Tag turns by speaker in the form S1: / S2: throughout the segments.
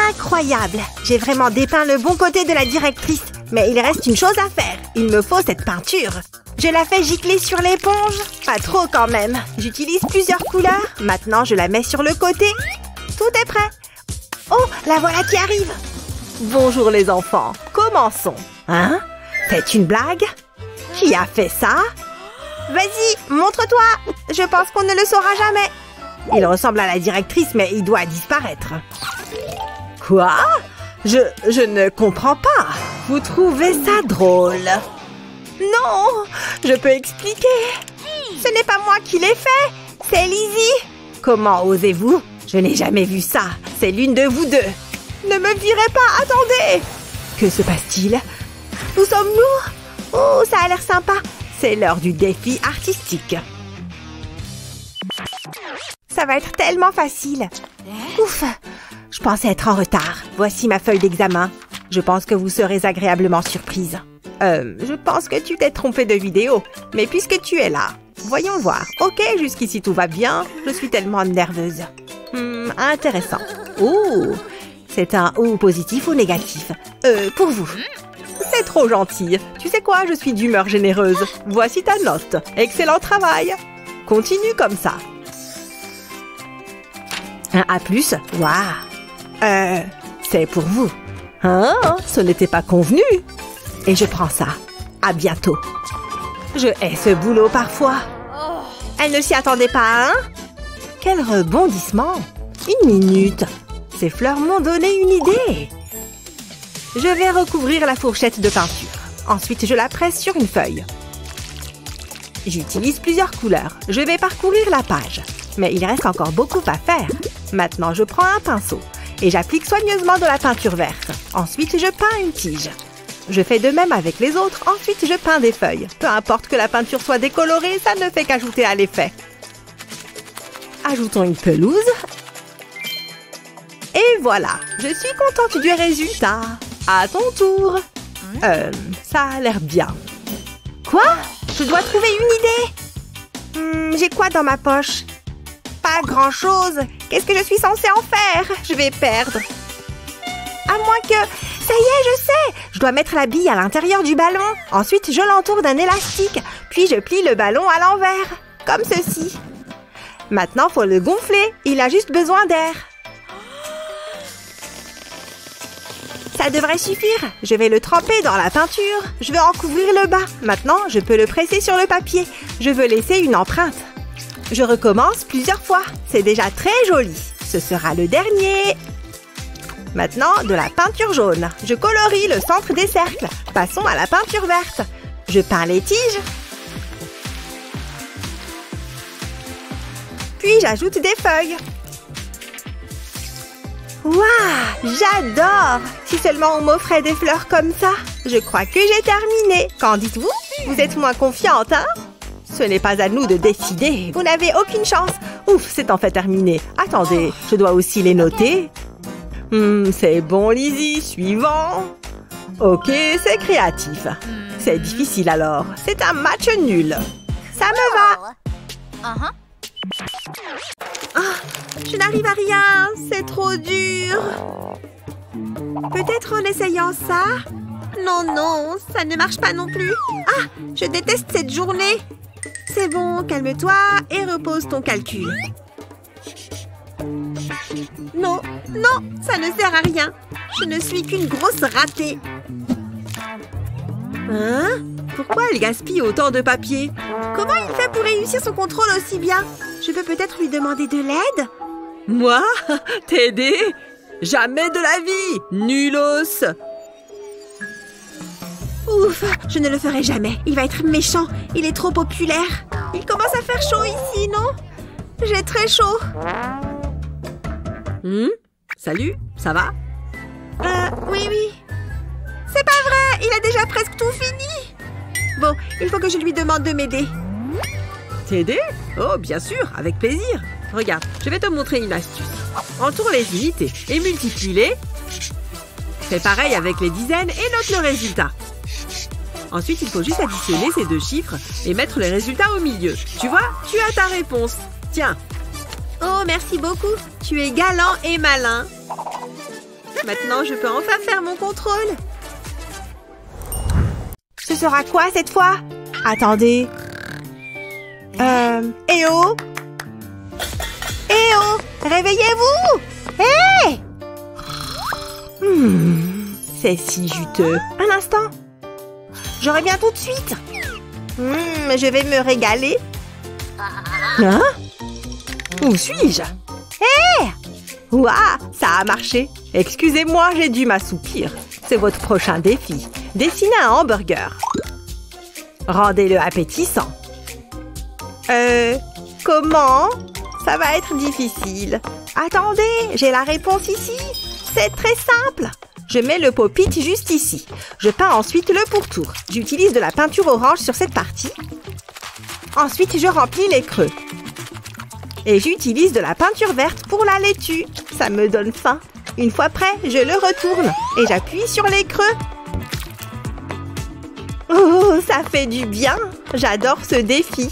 S1: Incroyable! J'ai vraiment dépeint le bon côté de la directrice. Mais il reste une chose à faire. Il me faut cette peinture. Je la fais gicler sur l'éponge. Pas trop quand même. J'utilise plusieurs couleurs. Maintenant, je la mets sur le côté. Tout est prêt. Oh, la voilà qui arrive. Bonjour les enfants. Commençons. Hein? C'est une blague? Qui a fait ça? Vas-y, montre-toi. Je pense qu'on ne le saura jamais. Il ressemble à la directrice, mais il doit disparaître. Quoi? Je ne comprends pas. Vous trouvez ça drôle? Non, je peux expliquer. Ce n'est pas moi qui l'ai fait, c'est Lizzie. Comment osez-vous? Je n'ai jamais vu ça. C'est l'une de vous deux. Ne me virez pas, attendez. Que se passe-t-il? Où sommes-nous? Oh, ça a l'air sympa. C'est l'heure du défi artistique. Ça va être tellement facile. Ouf, je pensais être en retard. Voici ma feuille d'examen. Je pense que vous serez agréablement surprise. Je pense que tu t'es trompée de vidéo. Mais puisque tu es là, voyons voir. Ok, jusqu'ici tout va bien. Je suis tellement nerveuse. Intéressant. Oh, c'est un O positif ou négatif? Pour vous. C'est trop gentil. Tu sais quoi, je suis d'humeur généreuse. Voici ta note. Excellent travail. Continue comme ça. Un A+, waouh. C'est pour vous. Hein? Ce n'était pas convenu. Et je prends ça. À bientôt. Je hais ce boulot parfois. Elle ne s'y attendait pas, hein? Quel rebondissement. Une minute. Ces fleurs m'ont donné une idée. Je vais recouvrir la fourchette de peinture. Ensuite, je la presse sur une feuille. J'utilise plusieurs couleurs. Je vais parcourir la page. Mais il reste encore beaucoup à faire. Maintenant, je prends un pinceau et j'applique soigneusement de la peinture verte. Ensuite, je peins une tige. Je fais de même avec les autres. Ensuite, je peins des feuilles. Peu importe que la peinture soit décolorée, ça ne fait qu'ajouter à l'effet. Ajoutons une pelouse. Et voilà, je suis contente du résultat. À ton tour. Ça a l'air bien. Quoi? Je dois trouver une idée. J'ai quoi dans ma poche? Pas grand-chose. Qu'est-ce que je suis censée en faire? Je vais perdre. À moins que... Ça y est, je sais! Je dois mettre la bille à l'intérieur du ballon. Ensuite, je l'entoure d'un élastique. Puis, je plie le ballon à l'envers. Comme ceci. Maintenant, faut le gonfler. Il a juste besoin d'air. Ça devrait suffire. Je vais le tremper dans la peinture. Je vais en couvrir le bas. Maintenant, je peux le presser sur le papier. Je veux laisser une empreinte. Je recommence plusieurs fois. C'est déjà très joli. Ce sera le dernier. Maintenant, de la peinture jaune. Je colorie le centre des cercles. Passons à la peinture verte. Je peins les tiges. Puis j'ajoute des feuilles. Waouh, j'adore! Si seulement on m'offrait des fleurs comme ça. Je crois que j'ai terminé. Qu'en dites-vous? Vous êtes moins confiante, hein? Ce n'est pas à nous de décider. Vous n'avez aucune chance. Ouf, c'est en fait terminé. Attendez, je dois aussi les noter. C'est bon, Lizzie. Suivant. Ok, c'est créatif. C'est difficile alors. C'est un match nul. Ça me va. Je n'arrive à rien. C'est trop dur. Peut-être en essayant ça? Non, ça ne marche pas non plus. Ah, je déteste cette journée. C'est bon, calme-toi et repose ton calcul. Non, ça ne sert à rien. Je ne suis qu'une grosse ratée. Hein? Pourquoi elle gaspille autant de papier? Comment il fait pour réussir son contrôle aussi bien? Je peux peut-être lui demander de l'aide? Moi? T'aider? Jamais de la vie! Nulos! Ouf, je ne le ferai jamais. Il va être méchant. Il est trop populaire. Il commence à faire chaud ici, non? J'ai très chaud. Salut, ça va? Oui. C'est pas vrai, il a déjà presque tout fini. Bon, il faut que je lui demande de m'aider. T'aider? Oh, bien sûr, avec plaisir. Regarde, je vais te montrer une astuce. Entoure les unités et multiplie-les. Fais pareil avec les dizaines et note le résultat. Ensuite, il faut juste additionner ces deux chiffres et mettre les résultats au milieu. Tu vois, tu as ta réponse. Tiens. Oh, merci beaucoup. Tu es galant et malin. Maintenant, je peux enfin faire mon contrôle. Ce sera quoi cette fois? Attendez. Eh oh! Eh oh! Réveillez-vous! Hé! C'est si juteux. Un instant. Je reviens tout de suite. Je vais me régaler. Hein? Où suis-je? Hé! Ouah, ça a marché. Excusez-moi, j'ai dû m'assoupir. C'est votre prochain défi. Dessinez un hamburger. Rendez-le appétissant. Comment? Ça va être difficile. Attendez, j'ai la réponse ici. C'est très simple. Je mets le pop-it juste ici. Je peins ensuite le pourtour. J'utilise de la peinture orange sur cette partie. Ensuite, je remplis les creux. Et j'utilise de la peinture verte pour la laitue. Ça me donne faim. Une fois prêt, je le retourne. Et j'appuie sur les creux. Oh, ça fait du bien. J'adore ce défi.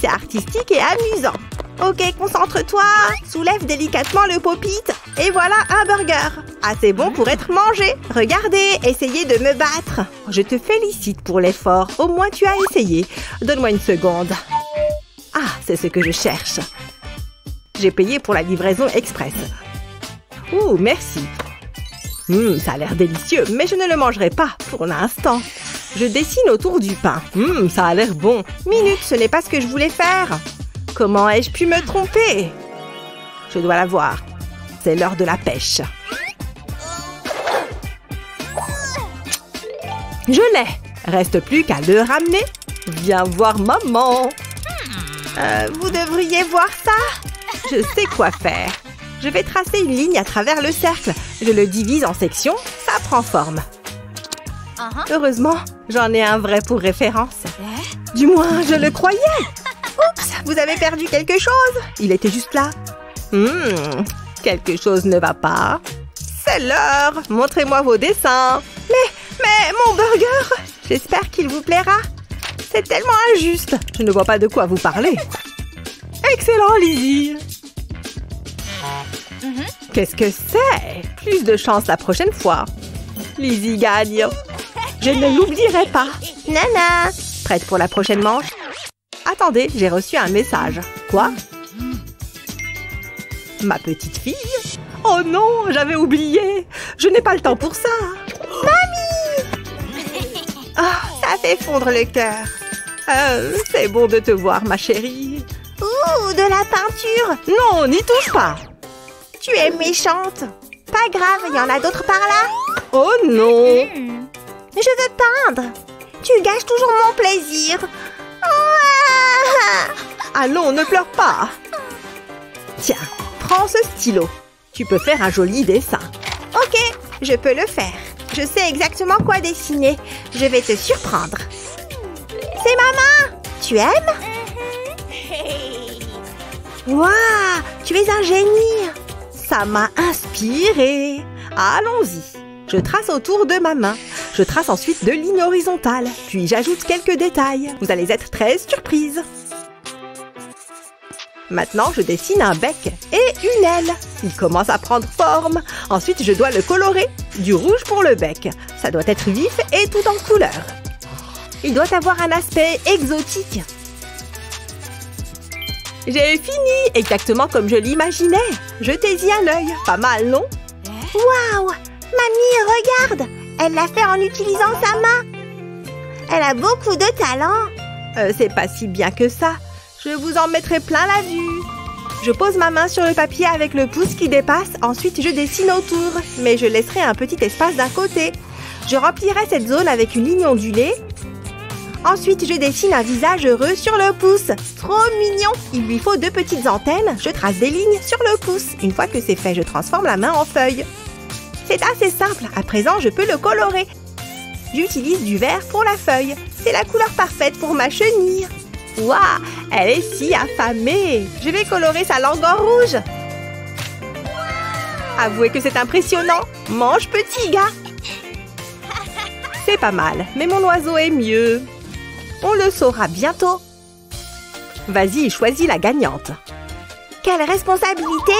S1: C'est artistique et amusant. Ok, concentre-toi. Soulève délicatement le pop-it. Et voilà un burger. Assez bon pour être mangé. Regardez, essayez de me battre. Je te félicite pour l'effort. Au moins, tu as essayé. Donne-moi une seconde. Ah, c'est ce que je cherche. J'ai payé pour la livraison express. Ouh, merci. Ça a l'air délicieux, mais je ne le mangerai pas pour l'instant. Je dessine autour du pain. Ça a l'air bon. Minute, ce n'est pas ce que je voulais faire. Comment ai-je pu me tromper? Je dois la voir. C'est l'heure de la pêche. Je l'ai. Reste plus qu'à le ramener. Viens voir maman. Vous devriez voir ça. Je sais quoi faire. Je vais tracer une ligne à travers le cercle. Je le divise en sections. Ça prend forme. Heureusement, j'en ai un vrai pour référence. Du moins, je le croyais. Oups, vous avez perdu quelque chose. Il était juste là. Quelque chose ne va pas. C'est l'heure. Montrez-moi vos dessins. Mais mon burger. J'espère qu'il vous plaira. C'est tellement injuste. Je ne vois pas de quoi vous parlez. Excellent, Lizzie. Qu'est-ce que c'est? Plus de chance la prochaine fois. Lizzie gagne. Je ne l'oublierai pas. Nana. Prête pour la prochaine manche? Attendez, j'ai reçu un message. Quoi? Ma petite fille? Oh non, j'avais oublié. Je n'ai pas le temps pour ça. Mamie! Oh, ça fait fondre le cœur. C'est bon de te voir, ma chérie. Ouh, de la peinture. Non, n'y touche pas. Tu es méchante. Pas grave, il y en a d'autres par là. Oh non. Je veux peindre. Tu gâches toujours mon plaisir. Allons, ne pleure pas. Tiens, prends ce stylo. Tu peux faire un joli dessin. Ok, je peux le faire. Je sais exactement quoi dessiner. Je vais te surprendre. C'est maman. Tu aimes? Waouh, tu es un génie. Ça m'a inspirée. Allons-y. Je trace autour de ma main. Je trace ensuite de lignes horizontales. Puis j'ajoute quelques détails. Vous allez être très surprise. Maintenant, je dessine un bec et une aile. Il commence à prendre forme. Ensuite, je dois le colorer. Du rouge pour le bec. Ça doit être vif et tout en couleur. Il doit avoir un aspect exotique. J'ai fini, exactement comme je l'imaginais. Jetez-y un œil. Pas mal, non? Waouh! Mamie, regarde! Elle l'a fait en utilisant sa main. Elle a beaucoup de talent. C'est pas si bien que ça. Je vous en mettrai plein la vue. Je pose ma main sur le papier avec le pouce qui dépasse. Ensuite, je dessine autour. Mais je laisserai un petit espace d'un côté. Je remplirai cette zone avec une ligne ondulée. Ensuite, je dessine un visage heureux sur le pouce. Trop mignon! Il lui faut 2 petites antennes. Je trace des lignes sur le pouce. Une fois que c'est fait, je transforme la main en feuille. C'est assez simple. À présent, je peux le colorer. J'utilise du vert pour la feuille. C'est la couleur parfaite pour ma chenille. Waouh! Elle est si affamée. Je vais colorer sa langue en rouge. Avouez que c'est impressionnant. Mange, petit gars. C'est pas mal, mais mon oiseau est mieux. On le saura bientôt. Vas-y, choisis la gagnante. Quelle responsabilité!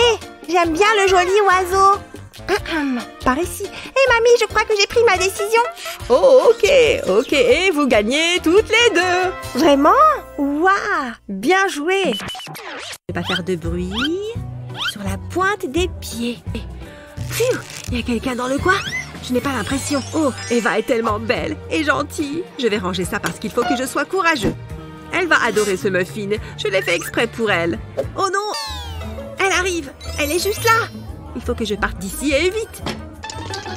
S1: J'aime bien le joli oiseau. Par ici. Hé mamie, je crois que j'ai pris ma décision.
S2: Oh, ok, et vous gagnez toutes les deux.
S1: Vraiment? Waouh! Bien joué.
S2: Je vais pas faire de bruit. Sur la pointe des pieds. Pfiou, il y a quelqu'un dans le coin? Je n'ai pas l'impression. Oh, Eva est tellement belle et gentille. Je vais ranger ça parce qu'il faut que je sois courageux. Elle va adorer ce muffin. Je l'ai fait exprès pour elle. Oh non! Elle arrive. Elle est juste là. Il faut que je parte d'ici et vite.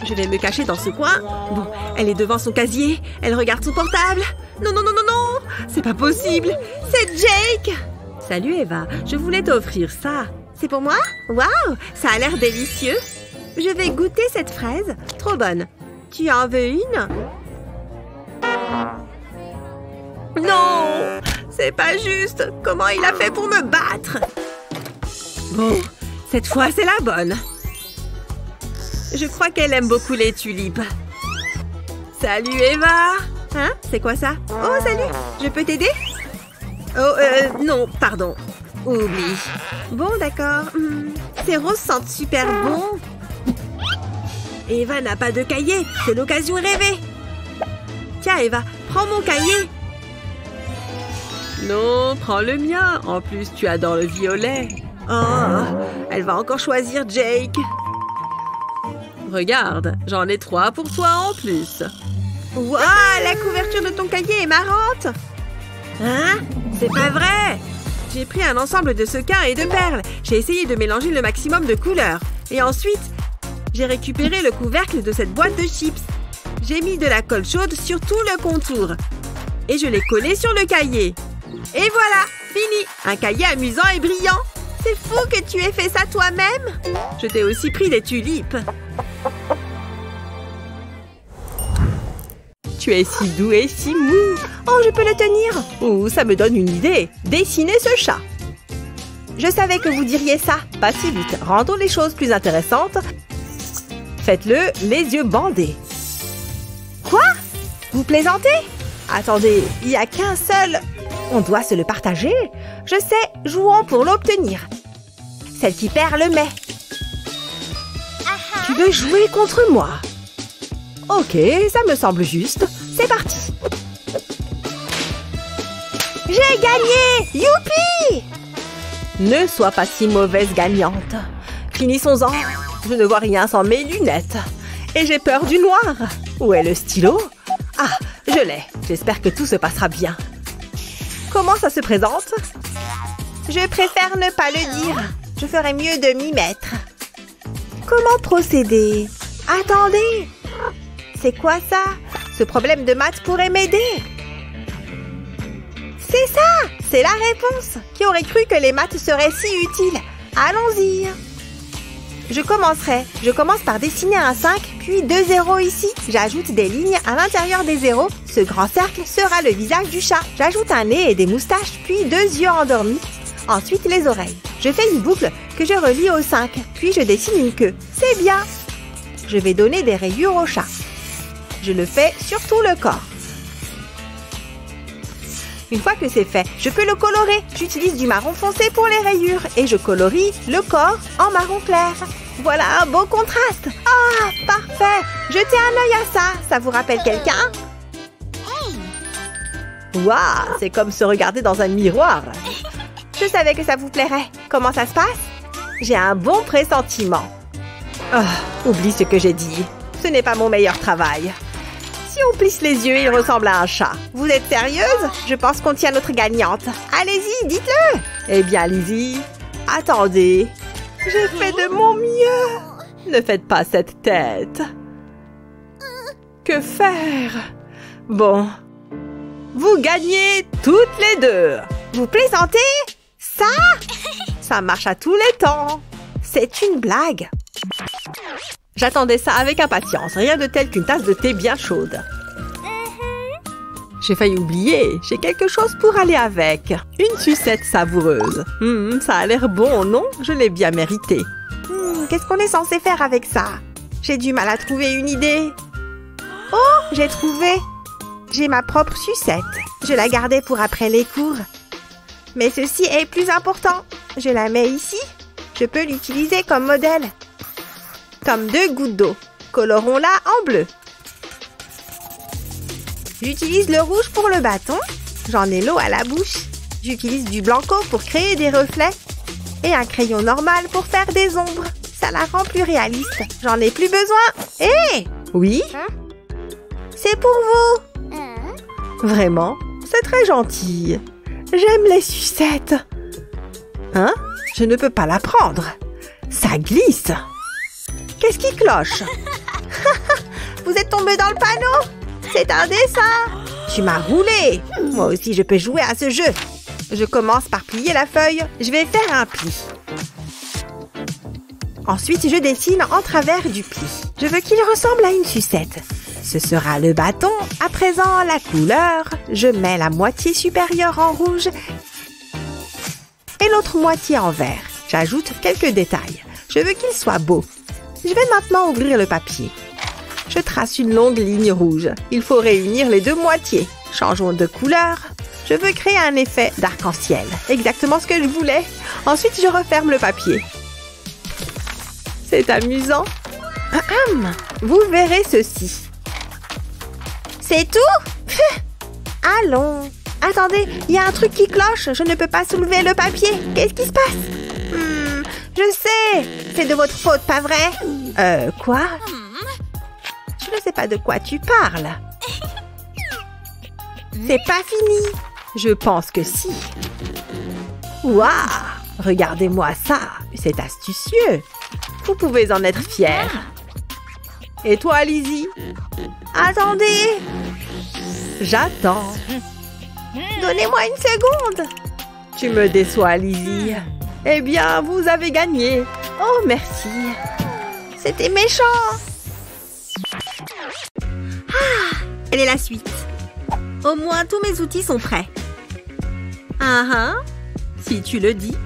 S2: Je vais me cacher dans ce coin. Bon, elle est devant son casier. Elle regarde son portable. Non, non, non, non, non! C'est pas possible. C'est Jake! Salut Eva, je voulais t'offrir ça.
S1: C'est pour moi? Waouh! Ça a l'air délicieux. Je vais goûter cette fraise. Trop bonne. Tu en veux une?
S2: Non! C'est pas juste. Comment il a fait pour me battre? Bon, cette fois c'est la bonne. Je crois qu'elle aime beaucoup les tulipes. Salut Eva!
S1: Hein? C'est quoi ça? Oh, salut! Je peux t'aider?
S2: Oh, non, pardon. Oublie.
S1: Bon, d'accord. Ces roses sentent super bon.
S2: Eva n'a pas de cahier. C'est l'occasion rêvée. Tiens, Eva, prends mon cahier. Non, prends le mien. En plus, tu adores le violet. Oh, elle va encore choisir Jake. Regarde, j'en ai 3 pour toi en plus.
S1: Waouh, la couverture de ton cahier est marrante.
S2: Hein? C'est pas vrai! J'ai pris un ensemble de sequins et de perles. J'ai essayé de mélanger le maximum de couleurs. Et ensuite, j'ai récupéré le couvercle de cette boîte de chips. J'ai mis de la colle chaude sur tout le contour. Et je l'ai collé sur le cahier. Et voilà, fini! Un cahier amusant et brillant.
S1: C'est fou que tu aies fait ça toi-même.
S2: Je t'ai aussi pris des tulipes. Tu es si doux et si mou.
S1: Oh, je peux le tenir.
S2: Oh, ça me donne une idée. Dessinez ce chat.
S1: Je savais que vous diriez ça.
S2: Pas si vite. Rendons les choses plus intéressantes. Faites-le les yeux bandés.
S1: Quoi? Vous plaisantez?
S2: Attendez, il n'y a qu'un seul.
S1: On doit se le partager. Je sais, jouons pour l'obtenir. Celle qui perd le met.
S2: Tu veux jouer contre moi? Ok, ça me semble juste. C'est parti.
S1: J'ai gagné! Youpi!
S2: Ne sois pas si mauvaise gagnante. Finissons-en. Je ne vois rien sans mes lunettes. Et j'ai peur du noir. Où est le stylo? Ah, je l'ai. J'espère que tout se passera bien. Comment ça se présente?
S1: Je préfère ne pas le dire. Je ferais mieux de m'y mettre. Comment procéder? Attendez! C'est quoi ça? Ce problème de maths pourrait m'aider. C'est ça! C'est la réponse! Qui aurait cru que les maths seraient si utiles? Allons-y! Je commence par dessiner un 5, puis 2 zéros ici. J'ajoute des lignes à l'intérieur des zéros. Ce grand cercle sera le visage du chat. J'ajoute un nez et des moustaches, puis 2 yeux endormis. Ensuite, les oreilles. Je fais une boucle que je relie au 5, puis je dessine une queue. C'est bien! Je vais donner des rayures au chat. Je le fais sur tout le corps. Une fois que c'est fait, je peux le colorer. J'utilise du marron foncé pour les rayures et je colorie le corps en marron clair. Voilà un beau contraste. Ah, parfait. Jetez un œil à ça. Ça vous rappelle quelqu'un?
S2: Waouh, c'est comme se regarder dans un miroir.
S1: Je savais que ça vous plairait. Comment ça se passe?
S2: J'ai un bon pressentiment. Oh, oublie ce que j'ai dit. Ce n'est pas mon meilleur travail. Si on plisse les yeux, il ressemble à un chat.
S1: Vous êtes sérieuse? Je pense qu'on tient notre gagnante. Allez-y, dites-le!
S2: Eh bien, Lizzie, attendez. J'ai fait de mon mieux. Ne faites pas cette tête. Que faire? Bon. Vous gagnez toutes les deux.
S1: Vous plaisantez? Ça?
S2: Ça marche à tous les temps.
S1: C'est une blague.
S2: J'attendais ça avec impatience. Rien de tel qu'une tasse de thé bien chaude. J'ai failli oublier. J'ai quelque chose pour aller avec. Une sucette savoureuse. Ça a l'air bon, non? Je l'ai bien mérité.
S1: Qu'est-ce qu'on est censé faire avec ça? J'ai du mal à trouver une idée. Oh, j'ai trouvé. J'ai ma propre sucette. Je la gardais pour après les cours. Mais ceci est plus important. Je la mets ici. Je peux l'utiliser comme modèle. comme 2 gouttes d'eau. Colorons-la en bleu. J'utilise le rouge pour le bâton. J'en ai l'eau à la bouche. J'utilise du blanco pour créer des reflets. Et un crayon normal pour faire des ombres. Ça la rend plus réaliste. J'en ai plus besoin. Hé! Oui? C'est pour vous. Vraiment? C'est très gentil. J'aime les sucettes. Hein? Je ne peux pas la prendre. Ça glisse. Qu'est-ce qui cloche? Vous êtes tombé dans le panneau? C'est un dessin. Tu m'as roulé. Moi aussi, je peux jouer à ce jeu. Je commence par plier la feuille. Je vais faire un pli. Ensuite, je dessine en travers du pli. Je veux qu'il ressemble à une sucette. Ce sera le bâton. À présent, la couleur. Je mets la moitié supérieure en rouge et l'autre moitié en vert. J'ajoute quelques détails. Je veux qu'il soit beau. Je vais maintenant ouvrir le papier. Je trace une longue ligne rouge. Il faut réunir les 2 moitiés. Changeons de couleur. Je veux créer un effet d'arc-en-ciel. Exactement ce que je voulais. Ensuite, je referme le papier. C'est amusant. Vous verrez ceci. C'est tout? Allons. Attendez, il y a un truc qui cloche. Je ne peux pas soulever le papier. Qu'est-ce qui se passe? Je sais. C'est de votre faute, pas vrai? Quoi? Je ne sais pas de quoi tu parles. C'est pas fini. Je pense que si. Waouh! Regardez-moi ça. C'est astucieux. Vous pouvez en être fiers. Et toi, Lizzie? Attendez. J'attends. Donnez-moi une seconde. Tu me déçois, Lizzie. Eh bien, vous avez gagné. Oh, merci. C'était méchant.
S2: Quelle est la suite? Au moins, tous mes outils sont prêts. Si tu le dis.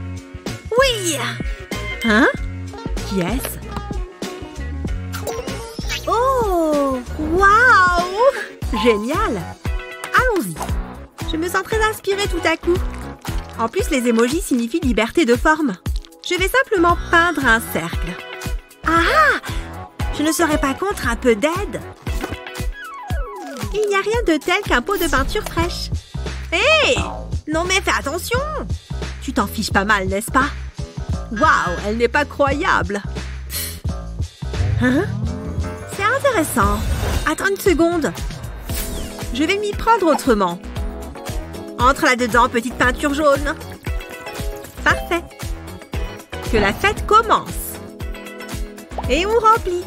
S2: Oui! Hein? Qui est-ce? Oh! Waouh! Génial! Allons-y. Je me sens très inspirée tout à coup. En plus, les émojis signifient liberté de forme. Je vais simplement peindre un cercle. Je ne serais pas contre un peu d'aide. Il n'y a rien de tel qu'un pot de peinture fraîche. Hé! Non mais fais attention! Tu t'en fiches pas mal, n'est-ce pas? Waouh, elle n'est pas croyable. C'est intéressant. Attends une seconde. Je vais m'y prendre autrement. Entre là-dedans, petite peinture jaune. Parfait. Que la fête commence. Et on remplit.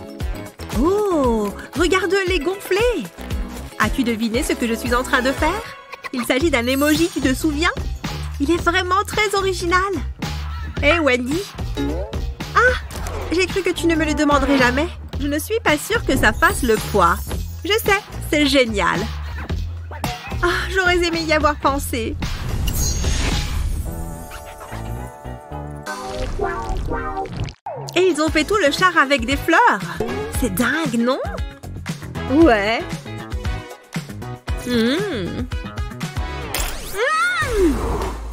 S2: Oh, regarde-les gonfler. As-tu deviné ce que je suis en train de faire? Il s'agit d'un emoji, tu te souviens? Il est vraiment très original. Hé, Wendy? J'ai cru que tu ne me le demanderais jamais. Je ne suis pas sûre que ça fasse le poids. Je sais, c'est génial. J'aurais aimé y avoir pensé. Et ils ont fait tout le char avec des fleurs. C'est dingue, non? Ouais.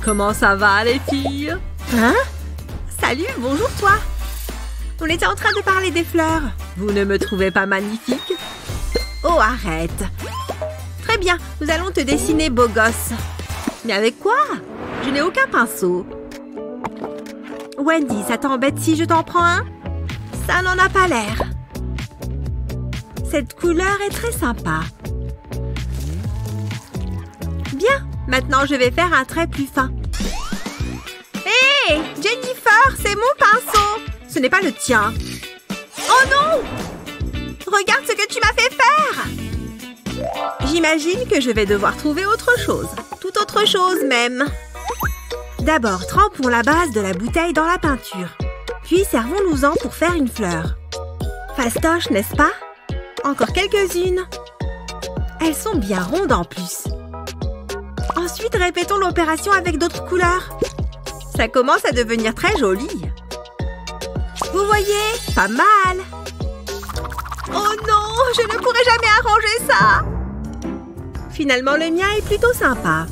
S2: Comment ça va, les filles? Salut, bonjour toi. On était en train de parler des fleurs. Vous ne me trouvez pas magnifique? Oh, arrête. Très bien, nous allons te dessiner beau gosse. Mais avec quoi? Je n'ai aucun pinceau. Wendy, ça t'embête si je t'en prends un? Ça n'en a pas l'air. Cette couleur est très sympa. Bien, maintenant je vais faire un trait plus fin. Hé, Jennifer, c'est mon pinceau. Ce n'est pas le tien. Oh non! Regarde ce que tu m'as fait faire! J'imagine que je vais devoir trouver autre chose. Tout autre chose même. D'abord, trempons la base de la bouteille dans la peinture. Puis servons-nous-en pour faire une fleur. Fastoche, n'est-ce pas? Encore quelques-unes. Elles sont bien rondes en plus. Ensuite, répétons l'opération avec d'autres couleurs. Ça commence à devenir très joli. Vous voyez? Pas mal. Oh non, je ne pourrai jamais arranger ça. Finalement, le mien est plutôt sympa.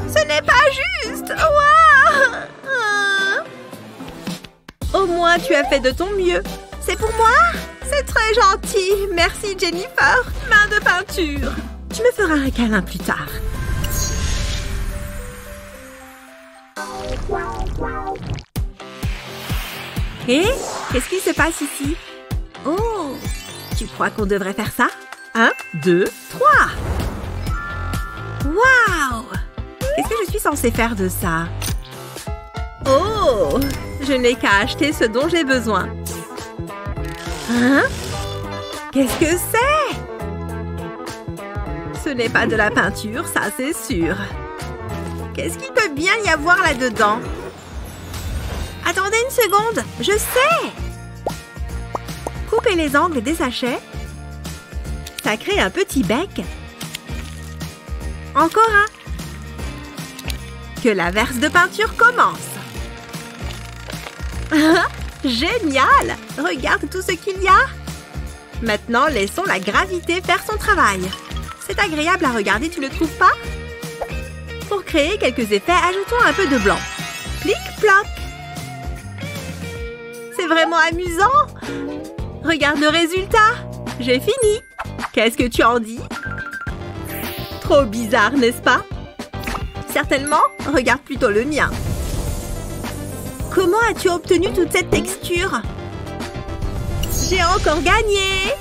S2: Ce n'est pas juste. Wow. Au moins, tu as fait de ton mieux.
S1: C'est pour moi? C'est très gentil. Merci, Jennifer.
S2: Main de peinture. Tu me feras un câlin plus tard. Hé, qu'est-ce qui se passe ici? Oh, tu crois qu'on devrait faire ça? 1, 2, 3. Waouh! Qu'est-ce que je suis censée faire de ça? Oh! Je n'ai qu'à acheter ce dont j'ai besoin. Hein? Qu'est-ce que c'est? Ce n'est pas de la peinture, ça c'est sûr.
S1: Qu'est-ce qu'il peut bien y avoir là-dedans? Attendez une seconde, je sais!
S2: Coupez les angles des sachets. Ça crée un petit bec. Encore un. Que la verse de peinture commence. Génial! Regarde tout ce qu'il y a. Maintenant, laissons la gravité faire son travail. C'est agréable à regarder, tu le trouves pas? Pour créer quelques effets, ajoutons un peu de blanc. Plic-ploc! C'est vraiment amusant! Regarde le résultat! J'ai fini! Qu'est-ce que tu en dis? Trop bizarre, n'est-ce pas? Certainement, regarde plutôt le mien. Comment as-tu obtenu toute cette texture? J'ai encore gagné!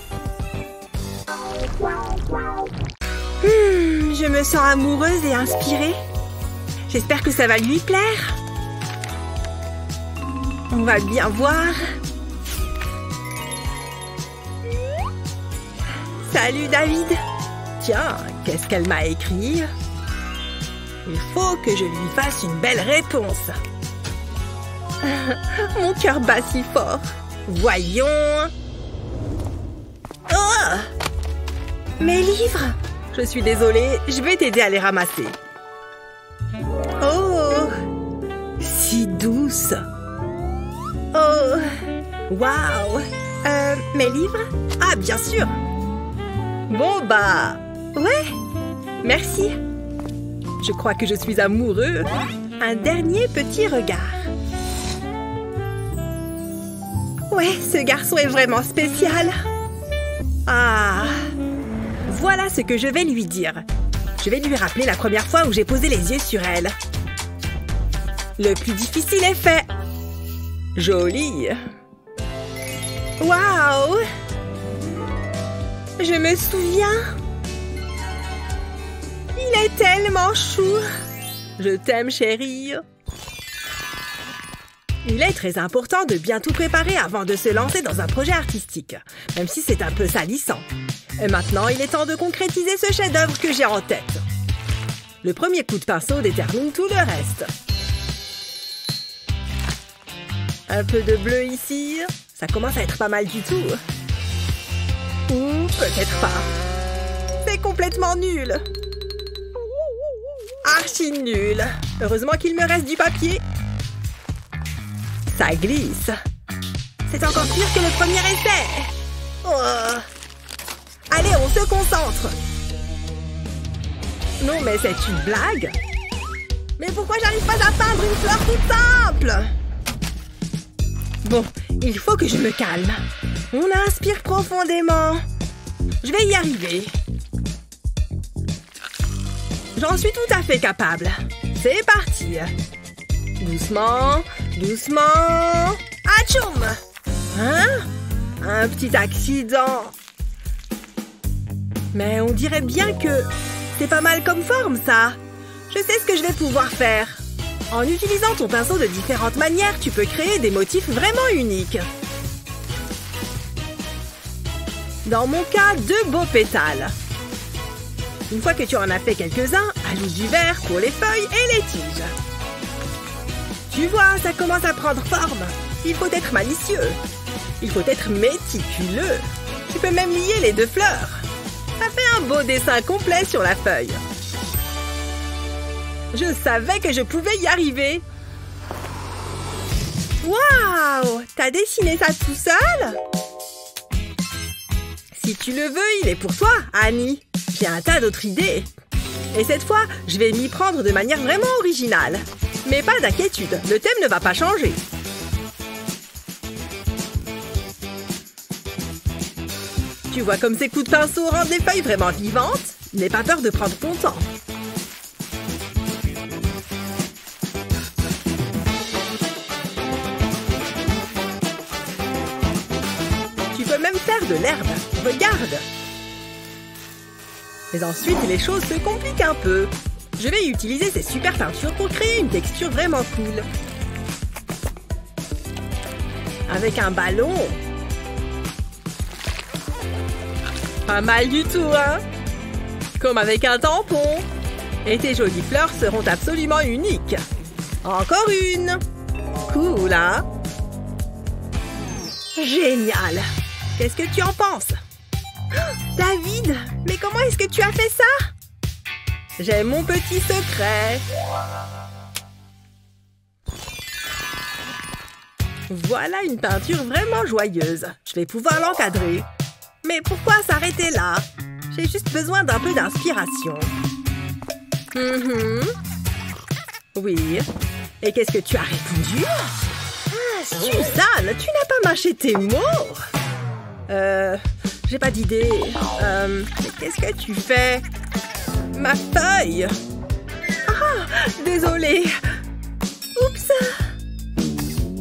S2: Je me sens amoureuse et inspirée. J'espère que ça va lui plaire. On va bien voir. Salut David. Tiens, qu'est-ce qu'elle m'a écrit? Il faut que je lui fasse une belle réponse. Mon cœur bat si fort. Voyons. Oh! Mes livres! Je suis désolée, je vais t'aider à les ramasser. Oh! Si douce. Oh! Waouh! Mes livres? Ah, bien sûr! Bon, bah... Ouais! Merci! Je crois que je suis amoureux. Un dernier petit regard. Ouais, ce garçon est vraiment spécial. Ah! Voilà ce que je vais lui dire. Je vais lui rappeler la première fois où j'ai posé les yeux sur elle. Le plus difficile est fait. Joli. Waouh! Je me souviens. Il est tellement chou. Je t'aime, chérie. Il est très important de bien tout préparer avant de se lancer dans un projet artistique, même si c'est un peu salissant. Et maintenant, il est temps de concrétiser ce chef-d'œuvre que j'ai en tête. Le premier coup de pinceau détermine tout le reste. Un peu de bleu ici. Ça commence à être pas mal du tout. Ou peut-être pas. C'est complètement nul. Archi nul. Heureusement qu'il me reste du papier. Ça glisse. C'est encore pire que le premier essai. Oh. Allez, on se concentre. Non, mais c'est une blague. Mais pourquoi j'arrive pas à peindre une fleur toute simple? Bon, il faut que je me calme. On inspire profondément. Je vais y arriver. J'en suis tout à fait capable. C'est parti. Doucement, doucement. Atchoum! Hein? Un petit accident. Mais on dirait bien que c'est pas mal comme forme, ça. Je sais ce que je vais pouvoir faire. En utilisant ton pinceau de différentes manières, tu peux créer des motifs vraiment uniques. Dans mon cas, 2 beaux pétales. Une fois que tu en as fait quelques-uns, ajoute du vert pour les feuilles et les tiges. Tu vois, ça commence à prendre forme. Il faut être malicieux. Il faut être méticuleux. Tu peux même lier les 2 fleurs. Ça fait un beau dessin complet sur la feuille. Je savais que je pouvais y arriver. Waouh! T'as dessiné ça tout seul? Si tu le veux, il est pour toi, Annie. J'ai un tas d'autres idées. Et cette fois, je vais m'y prendre de manière vraiment originale. Mais pas d'inquiétude, le thème ne va pas changer. Tu vois comme ces coups de pinceau rendent les feuilles vraiment vivantes? N'aie pas peur de prendre ton temps. Tu peux même faire de l'herbe. Regarde. Mais ensuite, les choses se compliquent un peu. Je vais utiliser ces super peintures pour créer une texture vraiment cool. Avec un ballon. Pas mal du tout, hein? Comme avec un tampon. Et tes jolies fleurs seront absolument uniques. Encore une. Cool, hein? Génial. Qu'est-ce que tu en penses? Oh, David, mais comment est-ce que tu as fait ça? J'ai mon petit secret. Voilà une peinture vraiment joyeuse. Je vais pouvoir l'encadrer. Mais pourquoi s'arrêter là? J'ai juste besoin d'un peu d'inspiration. Oui. Et qu'est-ce que tu as répondu? Ah, Suzanne, tu n'as pas mâché tes mots? J'ai pas d'idée. Mais qu'est-ce que tu fais? Ma feuille! Ah, désolée. Oups!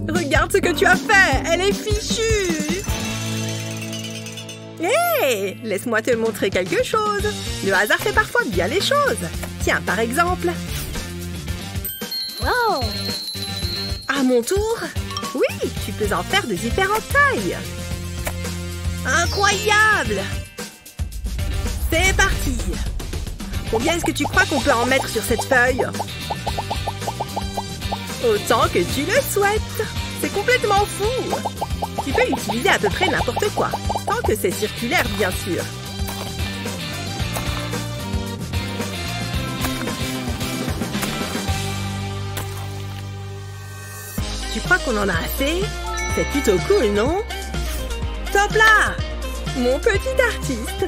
S2: Regarde ce que tu as fait! Elle est fichue! Hé! Laisse-moi te montrer quelque chose. Le hasard fait parfois bien les choses. Tiens, par exemple.
S1: Wow!
S2: À mon tour? Oui, tu peux en faire de différentes tailles. Incroyable! C'est parti! Combien est-ce que tu crois qu'on peut en mettre sur cette feuille? Autant que tu le souhaites! C'est complètement fou! Tu peux utiliser à peu près n'importe quoi, tant que c'est circulaire, bien sûr. Tu crois qu'on en a assez? C'est plutôt cool, non? Top là! Mon petit artiste!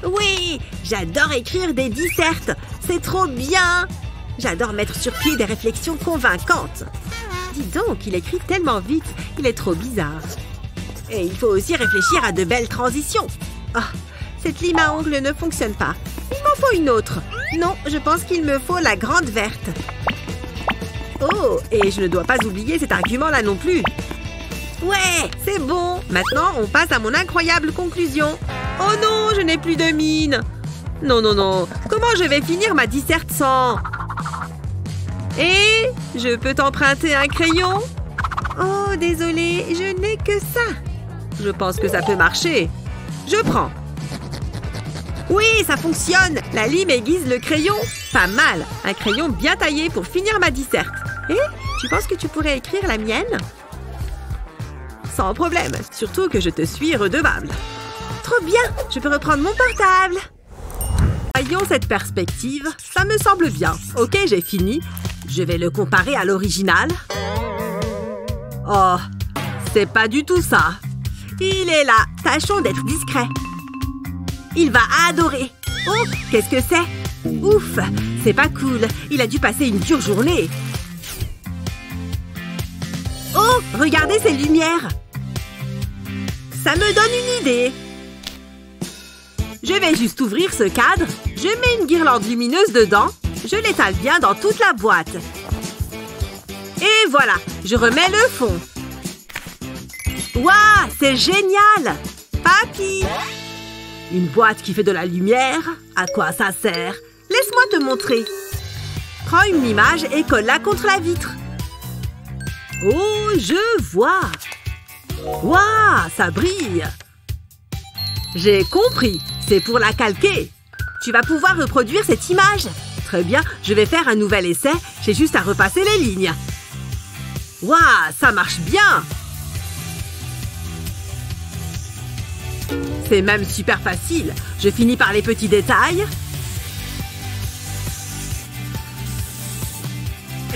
S2: Oui! J'adore écrire des dissertes! C'est trop bien! J'adore mettre sur pied des réflexions convaincantes. Dis donc, il écrit tellement vite, il est trop bizarre. Et il faut aussi réfléchir à de belles transitions. Ah, cette lime à ongles ne fonctionne pas. Il m'en faut une autre. Non, je pense qu'il me faut la grande verte. Oh, et je ne dois pas oublier cet argument-là non plus. Ouais, c'est bon. Maintenant, on passe à mon incroyable conclusion. Oh non, je n'ai plus de mine. Non, non, non. Comment je vais finir ma disserte sans... Et je peux t'emprunter un crayon? Oh, désolé, je n'ai que ça. Je pense que ça peut marcher. Je prends. Oui, ça fonctionne. La lime aiguise le crayon. Pas mal. Un crayon bien taillé pour finir ma disserte. Et tu penses que tu pourrais écrire la mienne? Sans problème. Surtout que je te suis redevable. Trop bien. Je peux reprendre mon portable. Voyons cette perspective. Ça me semble bien. Ok, j'ai fini. Je vais le comparer à l'original. Oh, c'est pas du tout ça. Il est là. Tâchons d'être discrets. Il va adorer. Oh, qu'est-ce que c'est? Ouf, c'est pas cool. Il a dû passer une dure journée. Oh, regardez ces lumières. Ça me donne une idée. Je vais juste ouvrir ce cadre. Je mets une guirlande lumineuse dedans. Je l'étale bien dans toute la boîte. Et voilà, je remets le fond. Waouh, c'est génial! Papy! Une boîte qui fait de la lumière? À quoi ça sert? Laisse-moi te montrer. Prends une image et colle-la contre la vitre. Oh, je vois! Waouh, ça brille! J'ai compris, c'est pour la calquer. Tu vas pouvoir reproduire cette image. Très bien, je vais faire un nouvel essai. J'ai juste à repasser les lignes. Waouh, ça marche bien! C'est même super facile. Je finis par les petits détails.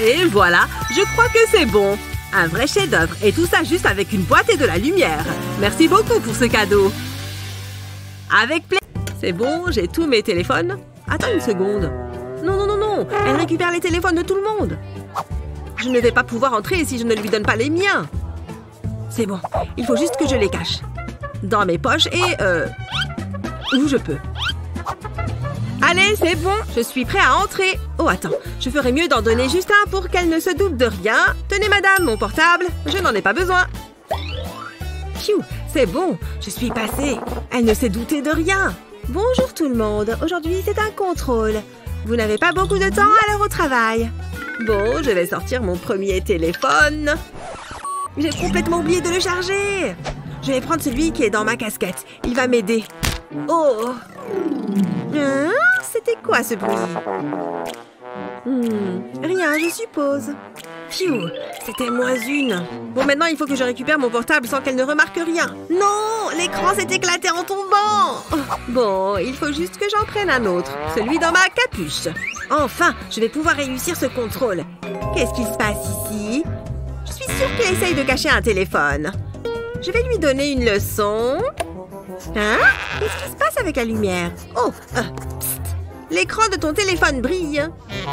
S2: Et voilà, je crois que c'est bon. Un vrai chef-d'œuvre. Et tout ça juste avec une boîte et de la lumière. Merci beaucoup pour ce cadeau. Avec plaisir. C'est bon, j'ai tous mes téléphones. Attends une seconde. Non, non, non, non. Elle récupère les téléphones de tout le monde. Je ne vais pas pouvoir entrer si je ne lui donne pas les miens. C'est bon, il faut juste que je les cache. Dans mes poches et où je peux. Allez, c'est bon, je suis prêt à entrer. Oh, attends, je ferais mieux d'en donner juste un pour qu'elle ne se doute de rien. Tenez, madame, mon portable, je n'en ai pas besoin. Pfiou, c'est bon, je suis passée. Elle ne s'est doutée de rien. Bonjour tout le monde, aujourd'hui c'est un contrôle. Vous n'avez pas beaucoup de temps à l'heure au travail. Bon, je vais sortir mon premier téléphone. J'ai complètement oublié de le charger. Je vais prendre celui qui est dans ma casquette. Il va m'aider. Oh! Hein? C'était quoi ce bruit? Rien, je suppose. Pfiou, c'était -1. Bon, maintenant, il faut que je récupère mon portable sans qu'elle ne remarque rien. Non, l'écran s'est éclaté en tombant. Bon, il faut juste que j'en prenne un autre. Celui dans ma capuche. Enfin, je vais pouvoir réussir ce contrôle. Qu'est-ce qui se passe ici? Je suis sûre qu'elle essaye de cacher un téléphone. Je vais lui donner une leçon. Hein? Qu'est-ce qui se passe avec la lumière? Oh, psst. L'écran de ton téléphone brille.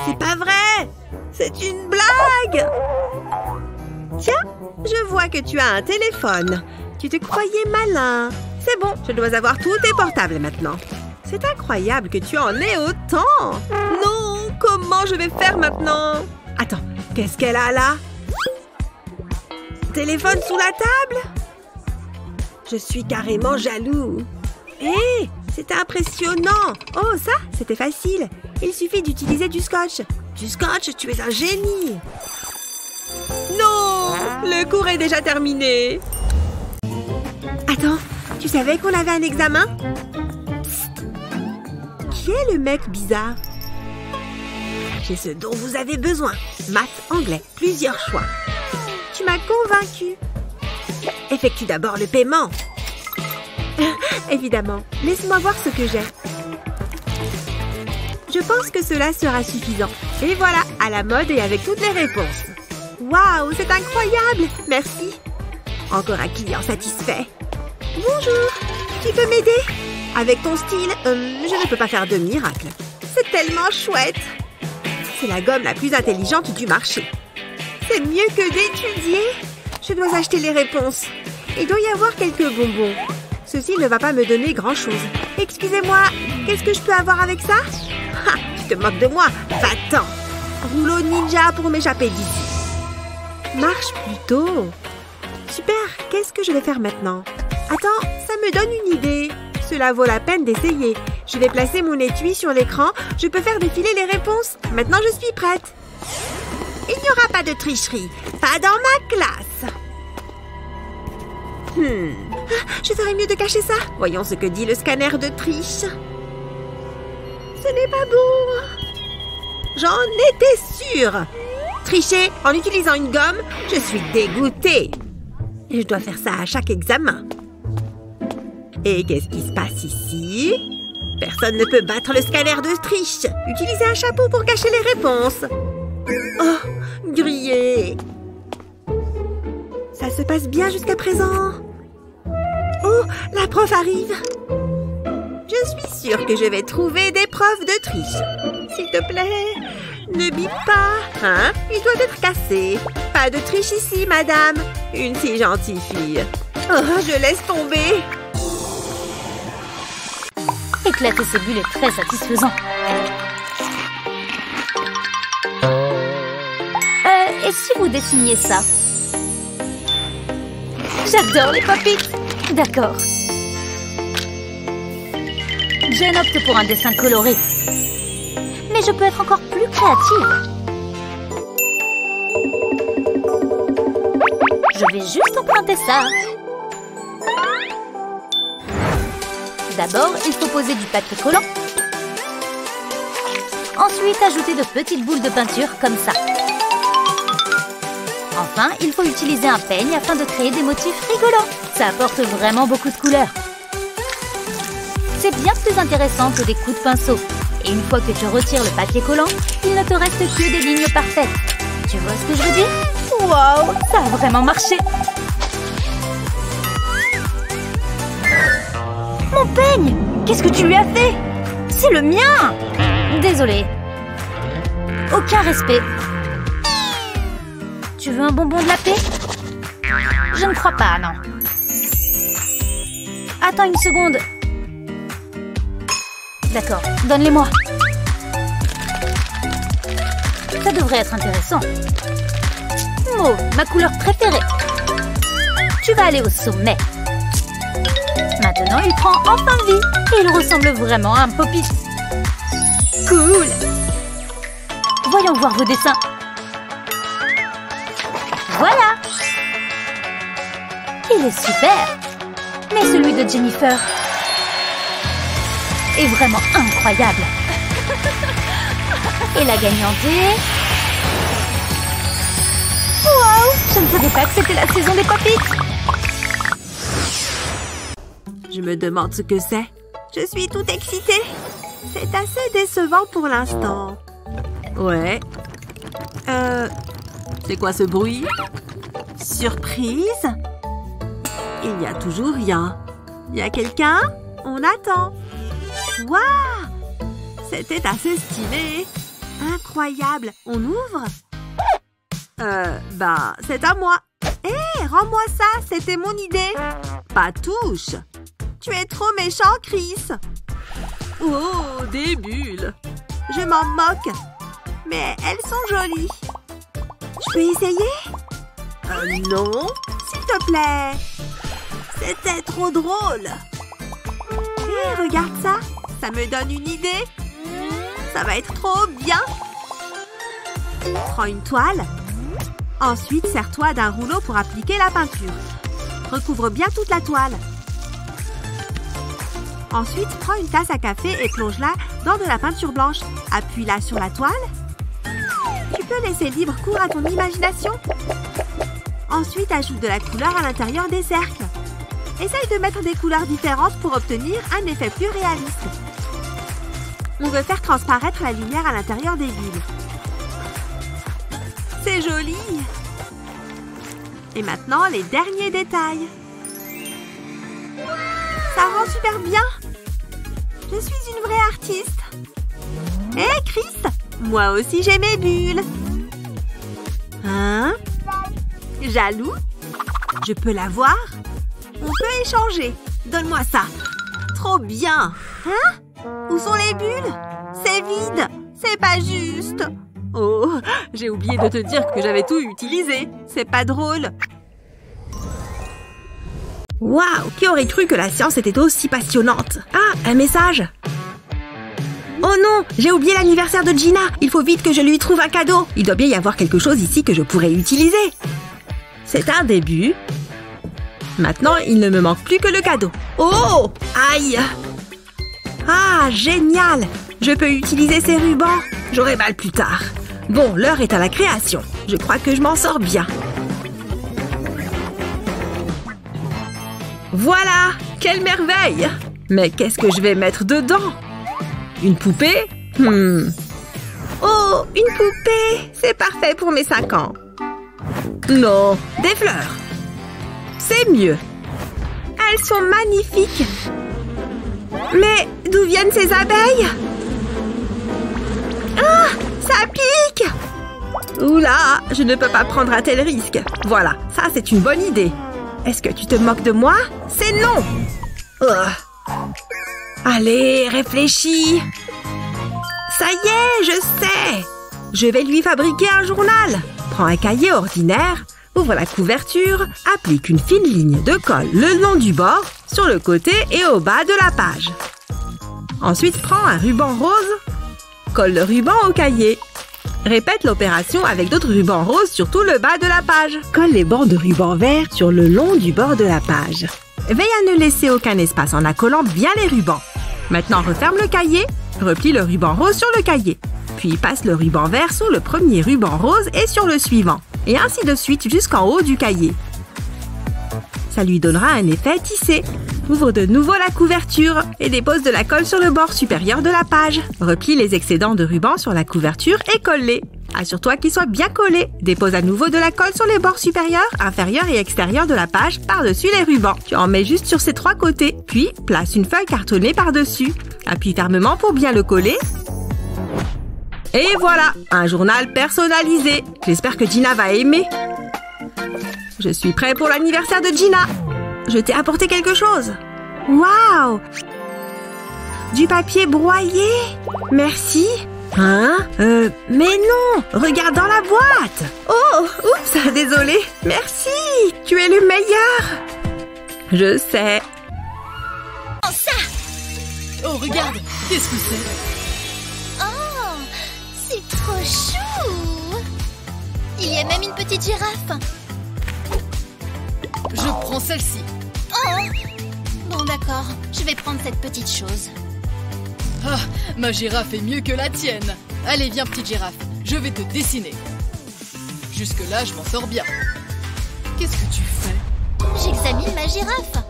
S2: C'est pas vrai! C'est une blague! Tiens, je vois que tu as un téléphone. Tu te croyais malin. C'est bon, je dois avoir tous tes portables maintenant. C'est incroyable que tu en aies autant. Non, comment je vais faire maintenant? Attends, qu'est-ce qu'elle a là? Téléphone sous la table? Je suis carrément jaloux. Hé, c'est impressionnant. Oh, ça, c'était facile. Il suffit d'utiliser du scotch. Du scotch, tu es un génie. Non, le cours est déjà terminé. Attends, tu savais qu'on avait un examen? Psst. Qui est le mec bizarre? J'ai ce dont vous avez besoin. Maths, anglais, plusieurs choix. Tu m'as convaincue. Effectue d'abord le paiement. Évidemment. Laisse-moi voir ce que j'ai. Je pense que cela sera suffisant. Et voilà, à la mode et avec toutes les réponses. Waouh, c'est incroyable. Merci. Encore un client satisfait. Bonjour. Tu peux m'aider? Avec ton style, je ne peux pas faire de miracle. C'est tellement chouette. C'est la gomme la plus intelligente du marché. C'est mieux que d'étudier. Je dois acheter les réponses. Il doit y avoir quelques bonbons. Ceci ne va pas me donner grand-chose. Excusez-moi, qu'est-ce que je peux avoir avec ça? Ha, tu te moques de moi. Va-t'en. Rouleau ninja pour m'échapper d'ici. Marche plutôt. Super, qu'est-ce que je vais faire maintenant? Attends, ça me donne une idée. Cela vaut la peine d'essayer. Je vais placer mon étui sur l'écran. Je peux faire défiler les réponses. Maintenant, je suis prête. Il n'y aura pas de tricherie. Pas dans ma classe. Je ferais mieux de cacher ça. Voyons ce que dit le scanner de triche. Ce n'est pas bon. J'en étais sûre. Tricher en utilisant une gomme, je suis dégoûtée. Et je dois faire ça à chaque examen. Et qu'est-ce qui se passe ici? Personne ne peut battre le scanner de triche. Utilisez un chapeau pour cacher les réponses. Oh, grillé. Ça se passe bien jusqu'à présent. Oh, la prof arrive. Je suis sûre que je vais trouver des preuves de triche. S'il te plaît, ne bip pas. Hein? Il doit être cassé. Pas de triche ici, madame. Une si gentille fille. Oh, je laisse tomber.
S3: Éclater ces bulles est très satisfaisant. Et si vous dessiniez ça? J'adore les pop-it. D'accord. Jen opte pour un dessin coloré. Mais je peux être encore plus créative. Je vais juste emprunter ça. D'abord, il faut poser du papier collant. Ensuite, ajouter de petites boules de peinture comme ça. Enfin, il faut utiliser un peigne afin de créer des motifs rigolants. Ça apporte vraiment beaucoup de couleurs. C'est bien plus intéressant que des coups de pinceau. Et une fois que tu retires le papier collant, il ne te reste que des lignes parfaites. Tu vois ce que je veux dire? Waouh, ça a vraiment marché! Mon peigne! Qu'est-ce que tu lui as fait? C'est le mien! Désolée. Aucun respect. Tu veux un bonbon de la paix? Je ne crois pas, non. Attends une seconde. D'accord, donne-les-moi. Ça devrait être intéressant. Mauve, ma couleur préférée. Tu vas aller au sommet. Maintenant, il prend enfin vie. Et il ressemble vraiment à un Poppy. Cool. Voyons voir vos dessins. Voilà. Il est super. Mais celui de Jennifer est vraiment incroyable. Et la gagnante est... Wow! Je ne savais pas que c'était la saison des Poppy.
S2: Je me demande ce que c'est. Je suis toute excitée. C'est assez décevant pour l'instant. Ouais. C'est quoi ce bruit? Surprise? Il n'y a toujours rien. Y a quelqu'un? On attend. Waouh! C'était assez stylé. Incroyable. On ouvre? C'est à moi. Hé, rends-moi ça. C'était mon idée. Pas touche. Tu es trop méchant, Chris. Oh, des bulles. Je m'en moque. Mais elles sont jolies. Je peux essayer? Non. S'il te plaît. C'était trop drôle. Hé, regarde ça. Ça me donne une idée. Ça va être trop bien. Prends une toile. Ensuite, serre-toi d'un rouleau pour appliquer la peinture. Recouvre bien toute la toile. Ensuite, prends une tasse à café et plonge-la dans de la peinture blanche. Appuie-la sur la toile. Tu peux laisser libre cours à ton imagination. Ensuite, ajoute de la couleur à l'intérieur des cercles. Essaye de mettre des couleurs différentes pour obtenir un effet plus réaliste. On veut faire transparaître la lumière à l'intérieur des bulles. C'est joli! Et maintenant, les derniers détails. Ça rend super bien! Je suis une vraie artiste! Hé, Chris! Moi aussi, j'ai mes bulles! Hein? Jaloux? Je peux la voir? On peut échanger. Donne-moi ça. Trop bien. Hein? Où sont les bulles? C'est vide. C'est pas juste. Oh, j'ai oublié de te dire que j'avais tout utilisé. C'est pas drôle. Waouh, qui aurait cru que la science était aussi passionnante? Ah, un message. Oh non, j'ai oublié l'anniversaire de Gina. Il faut vite que je lui trouve un cadeau. Il doit bien y avoir quelque chose ici que je pourrais utiliser. C'est un début. Maintenant, il ne me manque plus que le cadeau. Oh! Aïe! Ah, génial! Je peux utiliser ces rubans. J'aurai mal plus tard. Bon, l'heure est à la création. Je crois que je m'en sors bien. Voilà! Quelle merveille! Mais qu'est-ce que je vais mettre dedans? Une poupée? Oh, une poupée! C'est parfait pour mes 5 ans. Non, des fleurs. C'est mieux. Elles sont magnifiques. Mais d'où viennent ces abeilles? Ah, ça pique! Oula, je ne peux pas prendre un tel risque. Voilà, ça c'est une bonne idée. Est-ce que tu te moques de moi? C'est non! Allez, réfléchis. Ça y est, je sais. Je vais lui fabriquer un journal. Prends un cahier ordinaire, ouvre la couverture, applique une fine ligne de colle le long du bord, sur le côté et au bas de la page. Ensuite, prends un ruban rose, colle le ruban au cahier. Répète l'opération avec d'autres rubans roses sur tout le bas de la page. Colle les bandes de ruban vert sur le long du bord de la page. Veille à ne laisser aucun espace en accolant bien les rubans. Maintenant, referme le cahier, replie le ruban rose sur le cahier. Puis passe le ruban vert sur le premier ruban rose et sur le suivant. Et ainsi de suite jusqu'en haut du cahier. Ça lui donnera un effet tissé. Ouvre de nouveau la couverture et dépose de la colle sur le bord supérieur de la page. Replie les excédents de ruban sur la couverture et colle-les. Assure-toi qu'ils soient bien collés. Dépose à nouveau de la colle sur les bords supérieurs, inférieurs et extérieurs de la page par-dessus les rubans. Tu en mets juste sur ces 3 côtés. Puis, place une feuille cartonnée par-dessus. Appuie fermement pour bien le coller. Et voilà, un journal personnalisé. J'espère que Gina va aimer. Je suis prêt pour l'anniversaire de Gina. Je t'ai apporté quelque chose. Waouh! Du papier broyé? Merci. Hein? Mais non! Regarde dans la boîte! Oh! Oups! Désolée! Merci! Tu es le meilleur! Je sais.
S3: Oh, ça!
S4: Oh, regarde! Qu'est-ce que c'est?
S3: Oh! C'est trop chou! Il y a même une petite girafe.
S4: Je prends celle-ci.
S3: Oh! Bon, d'accord. Je vais prendre cette petite chose.
S4: Ah, ma girafe est mieux que la tienne. Allez, viens, petite girafe. Je vais te dessiner. Jusque-là, je m'en sors bien. Qu'est-ce que tu fais?
S3: J'examine ma girafe.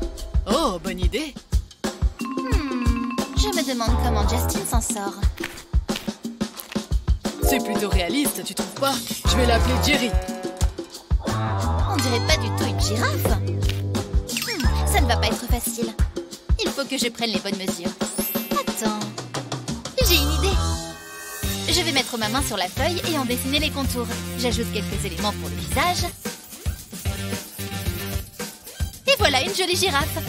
S4: Oh, bonne idée.
S3: Je me demande comment Justin s'en sort.
S4: C'est plutôt réaliste, tu trouves pas? Je vais l'appeler Jerry.
S3: On dirait pas du tout une girafe. Ça ne va pas être facile. Il faut que je prenne les bonnes mesures. Attends. J'ai une idée. Je vais mettre ma main sur la feuille et en dessiner les contours. J'ajoute quelques éléments pour le visage. Et voilà une jolie girafe.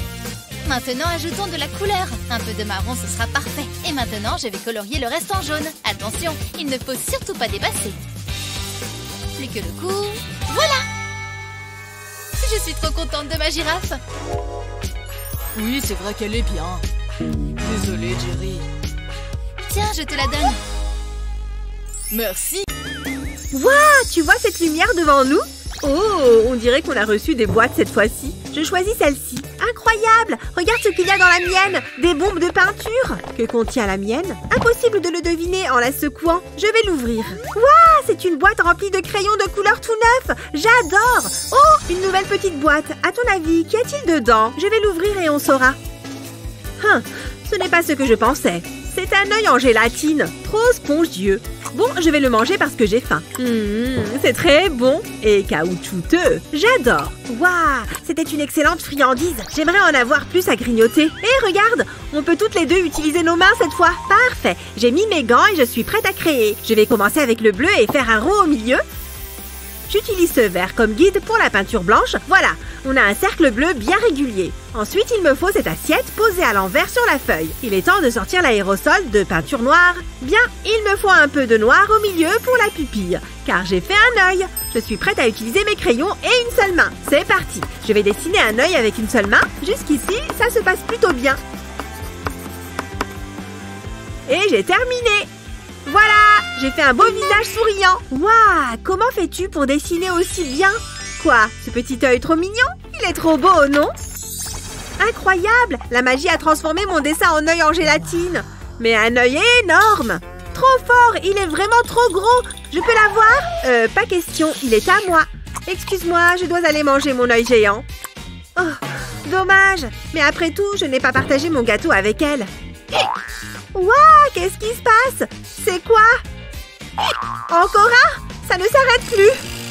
S3: Maintenant, ajoutons de la couleur. Un peu de marron, ce sera parfait. Et maintenant, je vais colorier le reste en jaune. Attention, il ne faut surtout pas dépasser. Plus que le cou. Voilà! Je suis trop contente de ma girafe.
S4: Oui, c'est vrai qu'elle est bien. Désolée, Jerry.
S3: Tiens, je te la donne.
S4: Merci.
S2: Waouh! Tu vois cette lumière devant nous? Oh, on dirait qu'on a reçu des boîtes cette fois-ci. Je choisis celle-ci. Incroyable! Regarde ce qu'il y a dans la mienne! Des bombes de peinture! Que contient la mienne? Impossible de le deviner en la secouant. Je vais l'ouvrir. Waouh! C'est une boîte remplie de crayons de couleur tout neuf! J'adore! Oh! Une nouvelle petite boîte. À ton avis, qu'y a-t-il dedans? Je vais l'ouvrir et on saura. Ce n'est pas ce que je pensais. C'est un œil en gélatine. Trop spongieux. Bon, je vais le manger parce que j'ai faim. C'est très bon et caoutchouteux. J'adore. Waouh, c'était une excellente friandise. J'aimerais en avoir plus à grignoter. Et regarde, on peut toutes les deux utiliser nos mains cette fois. Parfait. J'ai mis mes gants et je suis prête à créer. Je vais commencer avec le bleu et faire un rond au milieu. J'utilise ce vert comme guide pour la peinture blanche. Voilà, on a un cercle bleu bien régulier. Ensuite, il me faut cette assiette posée à l'envers sur la feuille. Il est temps de sortir l'aérosol de peinture noire. Bien, il me faut un peu de noir au milieu pour la pupille, car j'ai fait un œil. Je suis prête à utiliser mes crayons et une seule main. C'est parti. Je vais dessiner un œil avec une seule main. Jusqu'ici, ça se passe plutôt bien. Et j'ai terminé. Voilà, j'ai fait un beau visage souriant. Waouh, comment fais-tu pour dessiner aussi bien? Quoi, ce petit œil trop mignon? Il est trop beau, non? Incroyable, la magie a transformé mon dessin en œil en gélatine. Mais un œil énorme. Trop fort, il est vraiment trop gros. Je peux l'avoir? Pas question, il est à moi. Excuse-moi, je dois aller manger mon œil géant. Oh, dommage. Mais après tout, je n'ai pas partagé mon gâteau avec elle. Waouh, qu'est-ce qui se passe? C'est quoi? Encore un? Ça ne s'arrête plus.